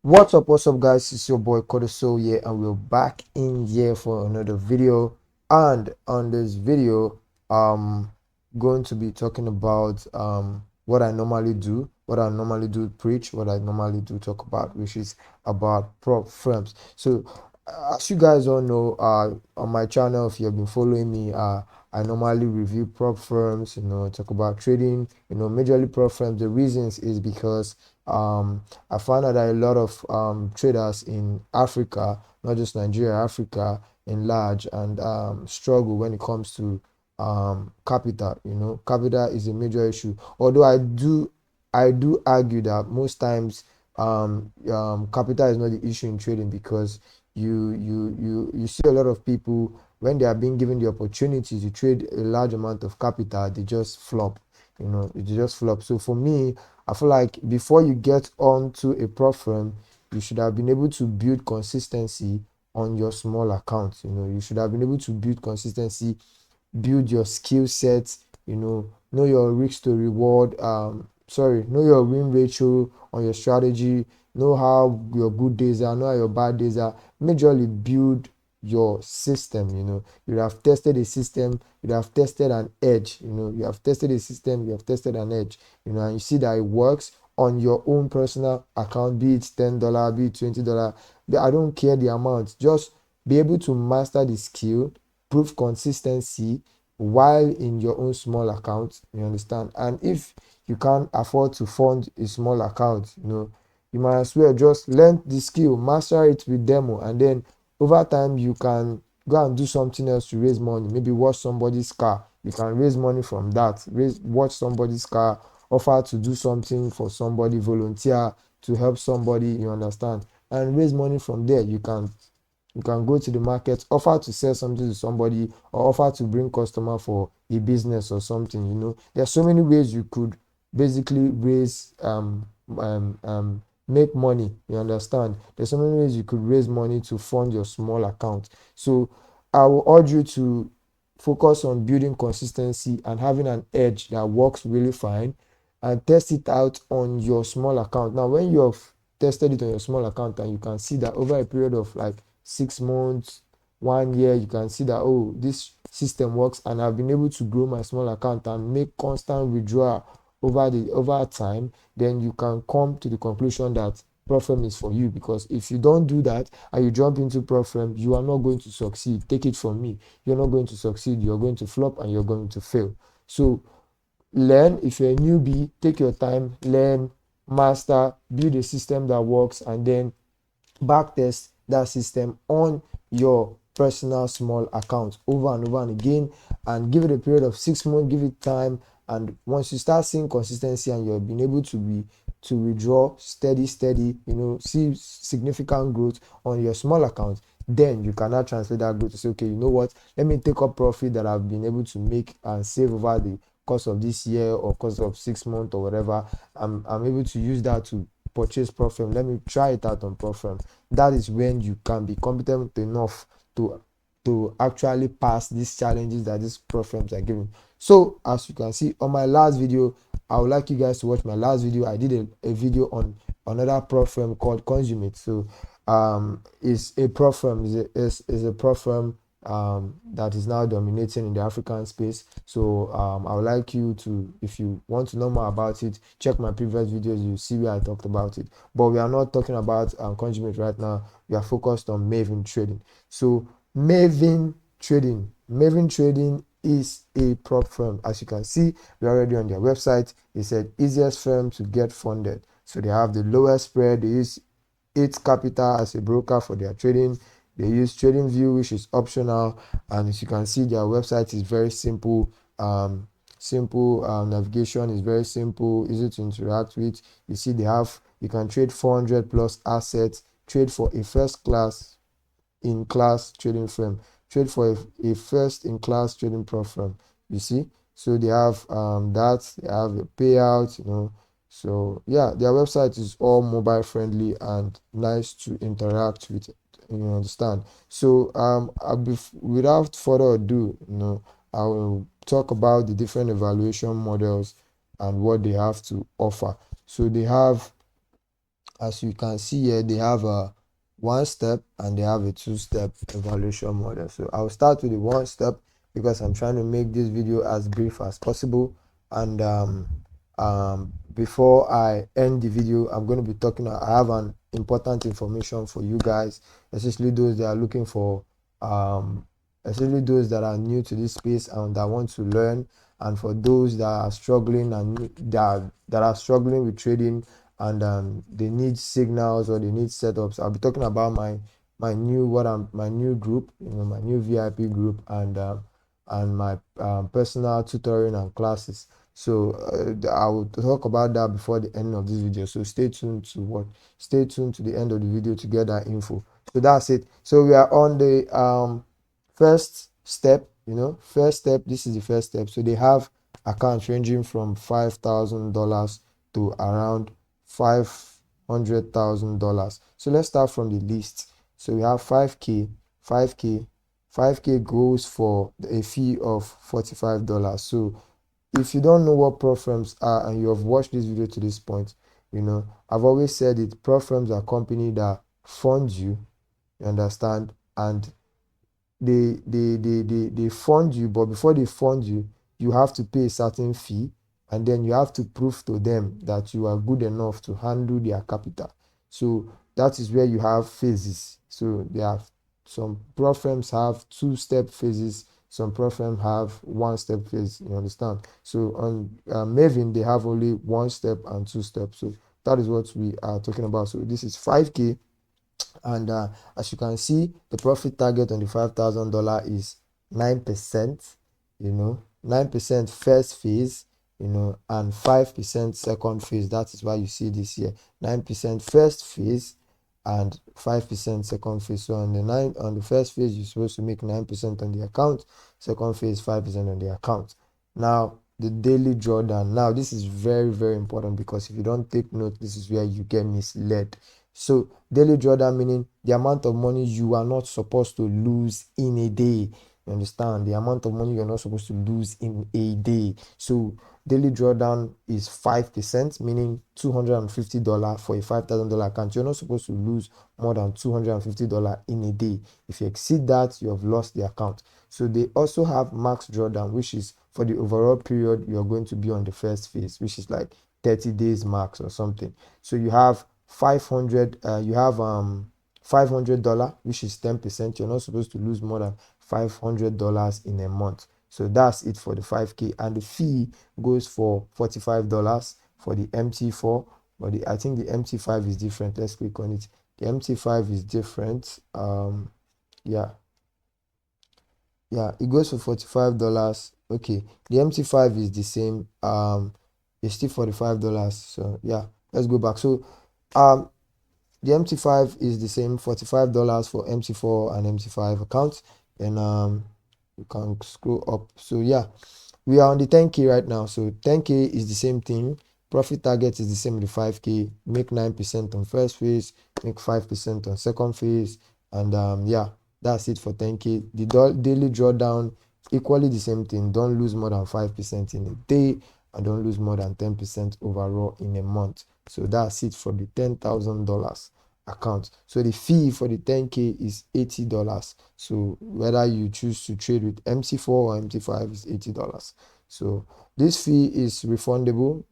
What's up guys, it's your boy Kodoso here, and we're back in here for another video. And on this video, going to be talking about what I normally do, preach, what I normally do talk about, which is about prop firms. So as you guys all know, on my channel, if you have been following me, I normally review prop firms, talk about trading, majorly prop firms. The reasons is because I found out that a lot of traders in Africa, not just Nigeria, Africa in large, and struggle when it comes to capital. Capital is a major issue. Although I do argue that most times capital is not the issue in trading, because you see a lot of people, when they are being given the opportunity to trade a large amount of capital, they just flop. They just flop. So for me, I feel like before you get onto a prop firm, you should have been able to build consistency on your small account. You should have been able to build consistency, build your skill sets, know your risk to reward, know your win ratio on your strategy, know how your good days are, know how your bad days are. Majorly build your system. You have tested a system, you have tested an edge. You have tested a system, you have tested an edge, and you see that it works on your own personal account, be it $10, be it $20. I don't care the amount, just be able to master the skill, prove consistency while in your own small account. You understand? And if you can't afford to fund a small account, you might as well just learn the skill, master it with demo, and then over time you can go and do something else to raise money. Maybe watch somebody's car, you can raise money from that. Watch somebody's car, offer to do something for somebody, volunteer to help somebody, you understand, and raise money from there. You can go to the market, offer to sell something to somebody, or offer to bring customer for a business or something. There's so many ways you could basically raise make money. You understand? There's so many ways you could raise money to fund your small account. So I will urge you to focus on building consistency and having an edge that works really fine, and test it out on your small account. Now when you have tested it on your small account, and you can see that over a period of like 6 months, 1 year, you can see that, oh, this system works, and I've been able to grow my small account and make constant withdrawal over time, then you can come to the conclusion that prop firm is for you. Because if you don't do that and you jump into prop firm, you are not going to succeed. Take it from me, you're not going to succeed. You're going to flop and you're going to fail. So learn. If you're a newbie, take your time, learn, master, build a system that works, and then backtest that system on your personal small account over and over and again, and give it a period of 6 months. Give it time, and once you start seeing consistency and you're being able to withdraw steady, see significant growth on your small account, then you cannot translate that growth to say, okay, you know what, let me take up profit that I've been able to make and save over the course of this year or course of 6 months or whatever. I'm able to use that to purchase prop firm. Let me try it out on prop firm. That is when you can be competent enough to actually pass these challenges that these prop firms are giving. So as you can see on my last video, I would like you guys to watch my last video. I did a video on another prop firm called Consummate. So is a prop firm, is a prop firm that is now dominating in the African space. So I would like you to, if you want to know more about it, check my previous videos. You see where I talked about it. But we are not talking about Consummate right now. We are focused on Maven trading. So Maven trading is a prop firm. As you can see, we're already on their website. It said easiest firm to get funded. So they have the lowest spread. They use 8 Capital as a broker for their trading. They use TradingView, which is optional, and as you can see, their website is very simple. Navigation is very simple, easy to interact with. You see, you can trade 400 plus assets, trade for a first class in class trading firm, trade for a first in class trading prop firm. You see, so they have that, they have a payout. So yeah, their website is all mobile friendly and nice to interact with. You understand? So without further ado, I will talk about the different evaluation models and what they have to offer. So they have as you can see here, they have a one step and they have a two-step evaluation model. So I'll start with the one step because I'm trying to make this video as brief as possible. And before I end the video, I'm going to be talking, I have an important information for you guys, especially those that are looking for especially those that are new to this space and that want to learn, and for those that are struggling and that are struggling with trading, and they need signals or they need setups. I'll be talking about my new group, my new VIP group, and my personal tutoring and classes. So I will talk about that before the end of this video. So stay tuned to the end of the video to get that info. So that's it. So we are on the first step. First step. This is the first step. So they have accounts ranging from $5,000 to around $500,000. So let's start from the least. So we have 5K. 5K goes for a fee of $45. So if you don't know what prop firms are and you have watched this video to this point, I've always said it, prop firms are company that fund you understand, and they fund you, but before they fund you, you have to pay a certain fee, and then you have to prove to them that you are good enough to handle their capital. So that is where you have phases. So there are some prop firms have two-step phases, some prop firms have one-step phase. You understand? So on Maven, they have only one step and two steps. So that is what we are talking about. So this is 5K. And as you can see, the profit target on the $5,000 is 9%, 9% first phase, and 5% second phase. That is why you see this here, 9% first phase and 5% second phase. So on the first phase, you're supposed to make 9% on the account, second phase 5% on the account. Now the daily drawdown. Now this is very, very important, because if you don't take note, this is where you get misled. So daily drawdown meaning the amount of money you are not supposed to lose in a day. You understand? The amount of money you're not supposed to lose in a day. So daily drawdown is 5%, meaning $250 for a $5,000 account. You're not supposed to lose more than $250 in a day. If you exceed that, you have lost the account. So they also have max drawdown, which is for the overall period you're going to be on the first phase, which is like 30 days max or something. So you have 500 you have $500, which is 10%. You're not supposed to lose more than $500 in a month. So that's it for the 5K, and the fee goes for $45 for the MT4, but I think the MT5 is different. Let's click on it. The MT5 is different. Yeah, it goes for $45. Okay, the MT5 is the same. It's still $45. So yeah, let's go back. So the MT5 is the same, $45 for MT4 and MT5 accounts. And you can scroll up. So yeah, we are on the 10K right now. So 10K is the same thing. Profit target is the same with the 5K. Make 9% on first phase, make 5% on second phase, and yeah, that's it for 10K. The daily drawdown, equally the same thing. Don't lose more than 5% in a day, and don't lose more than 10% overall in a month. So that's it for the $10,000 account. So the fee for the 10K is $80. So whether you choose to trade with MC4 or MT5 is $80. So this fee is refundable.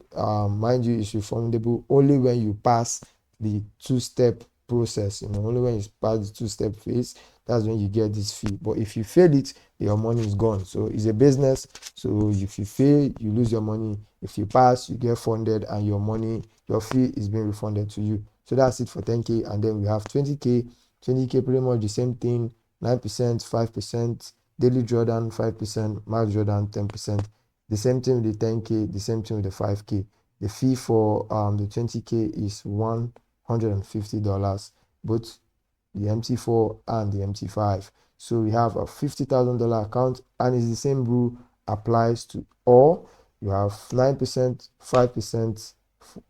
Mind you, it's refundable only when you pass the two-step process. Only when you pass the two-step phase, that's when you get this fee. But if you fail it, your money is gone. So it's a business. So if you fail, you lose your money. If you pass, you get funded, and your fee is being refunded to you. So that's it for 10K. And then we have 20K. 20K pretty much the same thing. 9%, 5%, daily drawdown 5%, max drawdown 10%. The same thing with the 10K, the same thing with the 5K. The fee for the 20K is $150, both the MT4 and the MT5. So we have a $50,000 account, and it's the same rule applies to all. You have 9%, 5%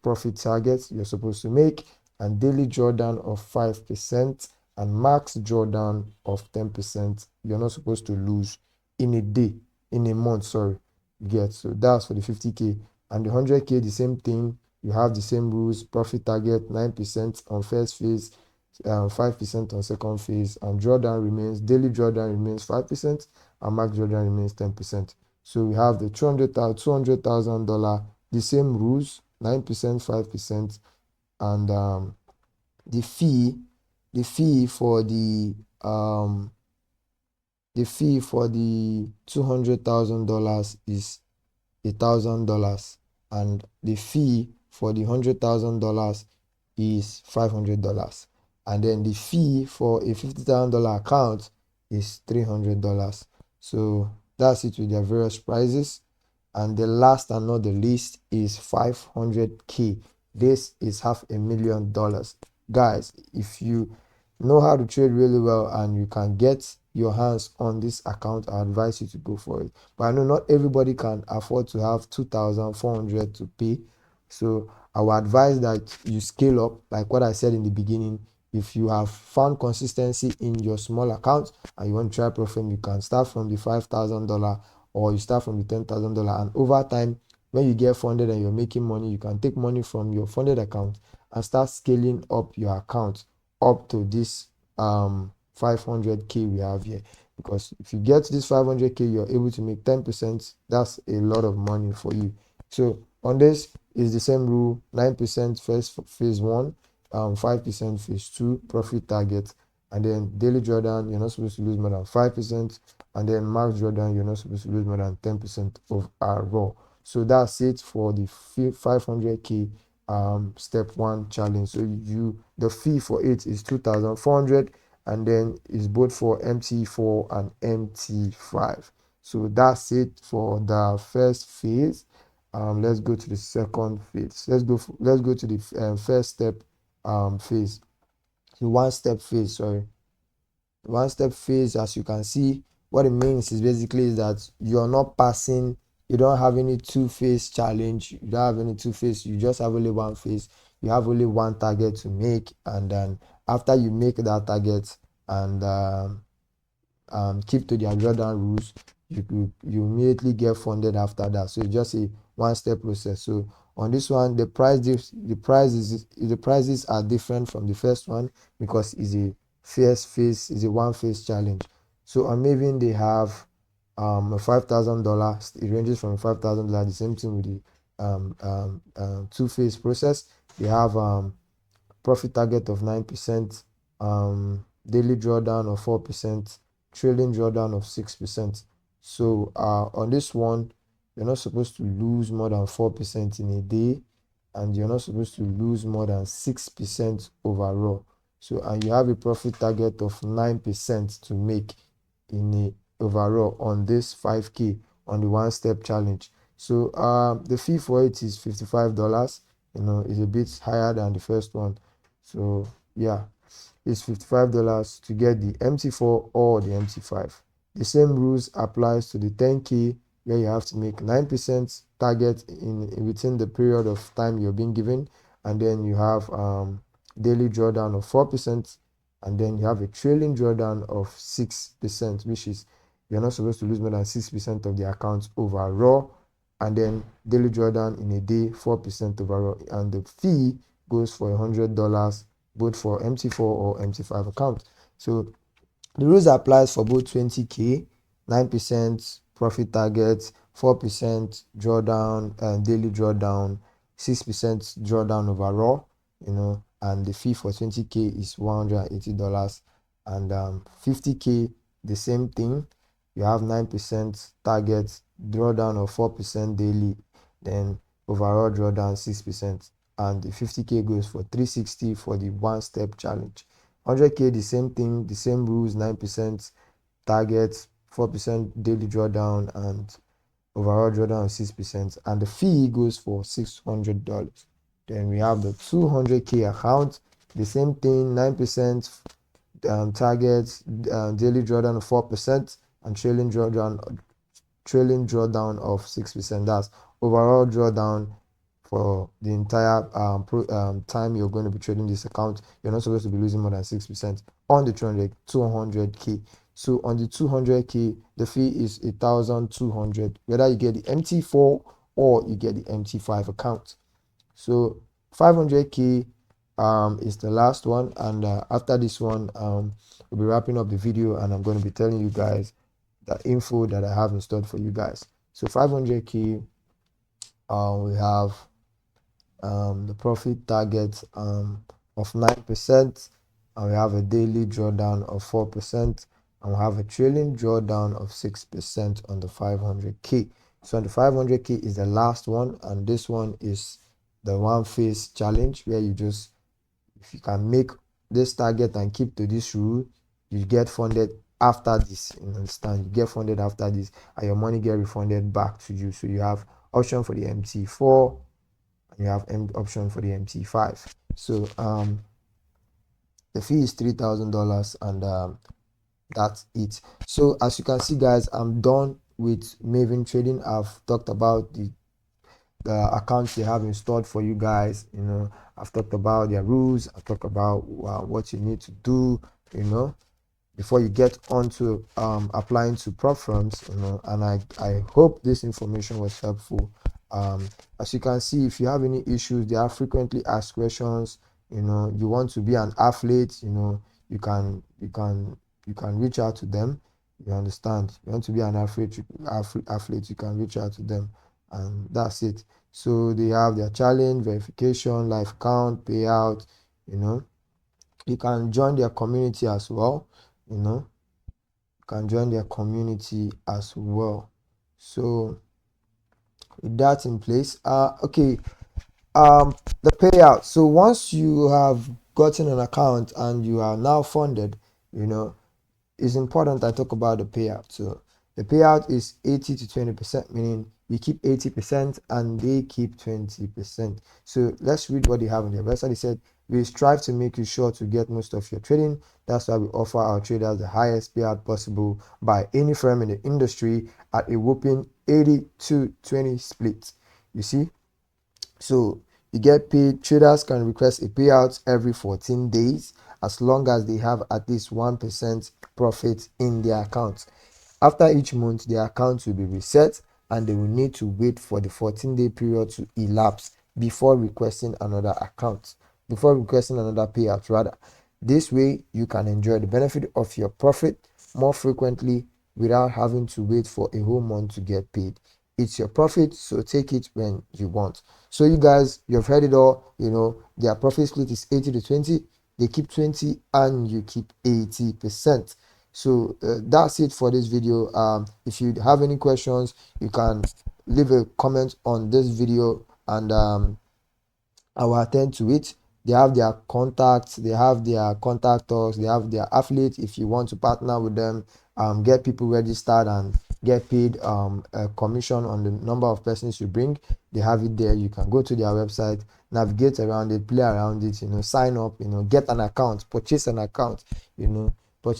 profit targets you're supposed to make, and daily drawdown of 5%, and max drawdown of 10%. You're not supposed to lose in a day, in a month, sorry. So that's for the 50K. And the 100K, the same thing. you have the same rules. Profit target 9% on first phase, 5% on second phase, and drawdown remains, daily drawdown remains 5%, and max drawdown remains 10%. So we have the $200,000, the same rules, 9%, 5%, and the fee, the fee for the um the fee for the $200,000 is $1,000, and the fee for the $100,000 is $500, and then the fee for a $50,000 account is $300. So that's it with their various prices. And the last and not the least is 500K. This is $500,000. Guys, if you know how to trade really well and you can get your hands on this account, I advise you to go for it. But I know not everybody can afford to have 2,400 to pay. So I would advise that you scale up, like what I said in the beginning. If you have found consistency in your small account and you want to try profit, you can start from the $5,000 or you start from the $10,000, and over time, when you get funded and you're making money, you can take money from your funded account and start scaling up your account up to this 500K we have here. Because if you get this 500K, you're able to make 10%. That's a lot of money for you. So on this is the same rule: 9% first phase one, 5% phase two, profit target, and then daily drawdown, you're not supposed to lose more than 5%, and then max drawdown, you're not supposed to lose more than 10% of our raw. So that's it for the 500K step one challenge. So the fee for it is 2,400, and then it's both for MT4 and MT5. So that's it for the first phase. Let's go to the second phase. Let's go to the first step phase. The one step phase, sorry. One step phase, as you can see, what it means is basically is that you're not passing, you don't have any two-phase challenge, you don't have any two-phase, you just have only one phase, you have only one target to make, and then after you make that target and keep to their drawdown rules, you immediately get funded after that. So it's just a one-step process. So on this one, the prices are different from the first one because it's a first phase, is a one phase challenge. So on Maven they have a $5,000. It ranges from $5,000. The same thing with the two phase process. They have profit target of 9%, daily drawdown of 4%, trailing drawdown of 6%. So on this one, you're not supposed to lose more than 4% in a day, and you're not supposed to lose more than 6% overall. So and you have a profit target of 9% to make in a overall on this 5K on the one step challenge. So the fee for it is $55. It's a bit higher than the first one. So yeah, it's $55 to get the MT4 or the MT5. The same rules applies to the 10K, where you have to make 9% target within the period of time you're being given, and then you have daily drawdown of 4%, and then you have a trailing drawdown of 6%, which is you're not supposed to lose more than 6% of the account overall, and then daily drawdown in a day 4% overall, and the fee goes for $100 both for MT4 or MT5 account. So the rules applies for both 20K, 9% profit target, 4% drawdown and daily drawdown, 6% drawdown overall, and the fee for 20K is $180, and 50K the same thing. You have 9% target, drawdown of 4% daily, then overall drawdown 6%, and the 50K goes for $360 for the one step challenge. 100K the same thing, the same rules, 9% target, 4% daily drawdown, and overall drawdown of 6%, and the fee goes for $600. Then we have the 200K account, the same thing, 9% target, daily drawdown of 4%, and trailing drawdown of 6%. That's overall drawdown for the entire time you're going to be trading this account. You're not supposed to be losing more than 6% on the 200K. So on the 200K, the fee is 1,200, whether you get the MT4 or you get the MT5 account. So 500k is the last one, and after this one we'll be wrapping up the video, and I'm going to be telling you guys the info that I have installed for you guys. So 500k, we have the profit target of 9%, and we have a daily drawdown of 4%, and we have a trailing drawdown of 6% on the 500k. So on the 500k is the last one, and this one is the one phase challenge, where you just, if you can make this target and keep to this rule, you get funded after this. You understand? You get funded after this, and your money get refunded back to you. So you have option for the MT4, and you have option for the MT5. So the fee is $3,000, and that's it. So as you can see, guys, I'm done with Maven Trading. I've talked about the accounts they have installed for you guys. I've talked about their rules. I've talked about what you need to do, before you get onto applying to prop firms. And I hope this information was helpful. As you can see, if you have any issues, there are frequently asked questions. You want to be an athlete, you can reach out to them. You understand? You want to be an athlete, you can reach out to them, and that's it. So they have their challenge, verification, life count, payout. You can join their community as well. You can join their community as well. So with that in place, okay, the payout. So once you have gotten an account and you are now funded, it's important I talk about the payout. So the payout is 80 to 20%, meaning we keep 80% and they keep 20%. So let's read what they have on their website. They said, we strive to make you sure to get most of your trading. That's why we offer our traders the highest payout possible by any firm in the industry at a whopping 80 to 20 split. You see? So you get paid. Traders can request a payout every 14 days as long as they have at least 1% profit in their account. After each month, their account will be reset, and they will need to wait for the 14-day period to elapse before requesting another payout rather. This way you can enjoy the benefit of your profit more frequently without having to wait for a whole month to get paid. It's your profit, so take it when you want. So you guys, you've heard it all. Their profit split is 80 to 20. They keep 20 and you keep 80%. So that's it for this video. If you have any questions, you can leave a comment on this video, and I will attend to it. They have their contacts, they have their contactors, they have their affiliates. If you want to partner with them, get people registered and get paid a commission on the number of persons you bring, they have it there. You can go to their website, navigate around it, play around it, sign up, get an account, purchase an account. Prop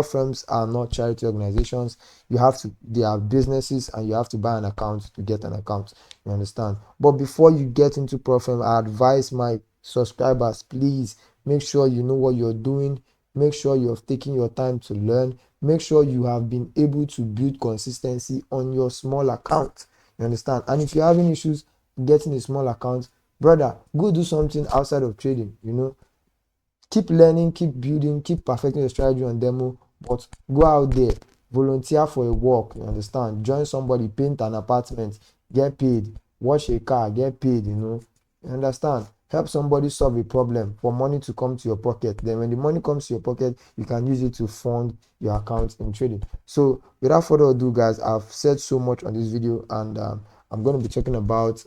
firms are not charity organizations. They are businesses, and you have to buy an account to get an account. You understand? But before you get into prop firm, I advise my subscribers, please make sure you know what you're doing. Make sure you're taking your time to learn. Make sure you have been able to build consistency on your small account. You understand? And if you're having issues getting a small account, brother, go do something outside of trading. Keep learning, keep building, keep perfecting your strategy on demo, but go out there, volunteer for a work. You understand? Join somebody, paint an apartment, get paid. Wash a car, get paid. You understand? Help somebody solve a problem for money to come to your pocket. Then when the money comes to your pocket, you can use it to fund your account in trading. So without further ado, guys, I've said so much on this video, and I'm going to be talking about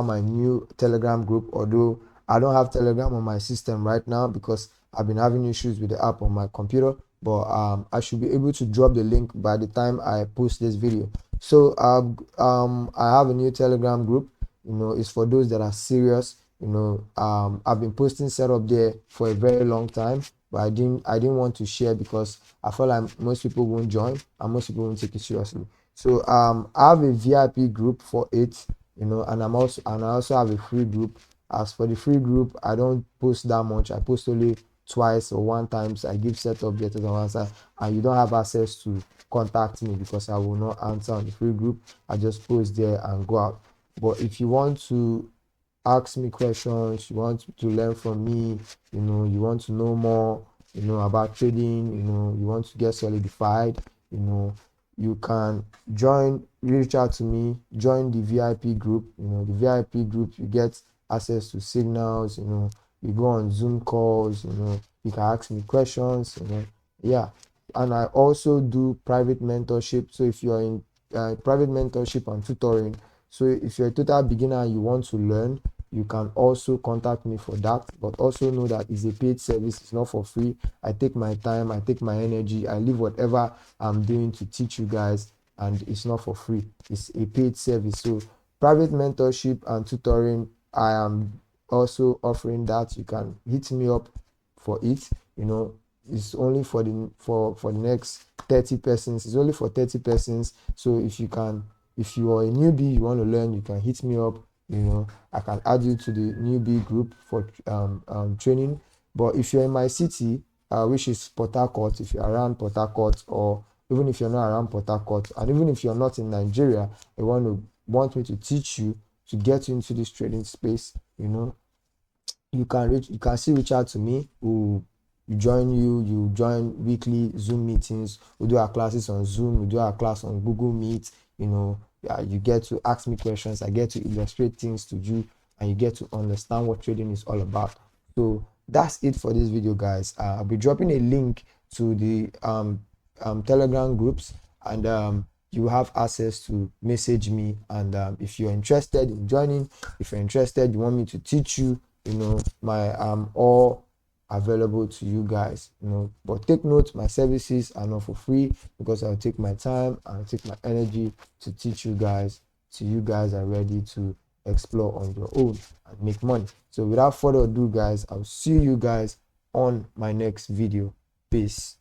my new Telegram group, although I don't have Telegram on my system right now because I've been having issues with the app on my computer. But I should be able to drop the link by the time I post this video. So I have a new Telegram group. It's for those that are serious. I've been posting setup there for a very long time, but I didn't want to share because I felt like most people won't join and most people won't take it seriously. So I have a VIP group for it, and I also have a free group. As for the free group, I don't post that much. I post only twice or one times I give setup better than one side, and you don't have access to contact me because I will not answer on the free group. I just post there and go out. But if you want to ask me questions, you want to learn from me, you want to know more, about trading, you want to get solidified, you can reach out to me, join the VIP group. The VIP group, you get access to signals, you go on Zoom calls, you can ask me questions, yeah. And I also do private mentorship. So if you're in private mentorship and tutoring, so if you're a total beginner and you want to learn, you can also contact me for that. But also know that it's a paid service, it's not for free. I take my time, I take my energy, I leave whatever I'm doing to teach you guys, and it's not for free, it's a paid service. So private mentorship and tutoring, I am also offering that. You can hit me up for it. It's only for the next 30 persons. It's only for 30 persons. So if you are a newbie, you want to learn, you can hit me up. I can add you to the newbie group for training. But if you're in my city, which is Port Harcourt, if you're around Port Harcourt, or even if you're not around Port Harcourt, and even if you're not in Nigeria, you want me to teach you to get you into this trading space, you can still reach out to me. You join weekly Zoom meetings. We do our classes on Zoom, we do our class on Google Meet. You get to ask me questions, I get to illustrate things to you, and you get to understand what trading is all about. So that's it for this video, guys. I'll be dropping a link to the Telegram groups, and you have access to message me. And if you're interested in joining, if you're interested, you want me to teach you, I'm all available to you guys. But take note, my services are not for free, because I'll take my time, I'll take my energy to teach you guys, so you guys are ready to explore on your own and make money. So without further ado, guys, I'll see you guys on my next video. Peace.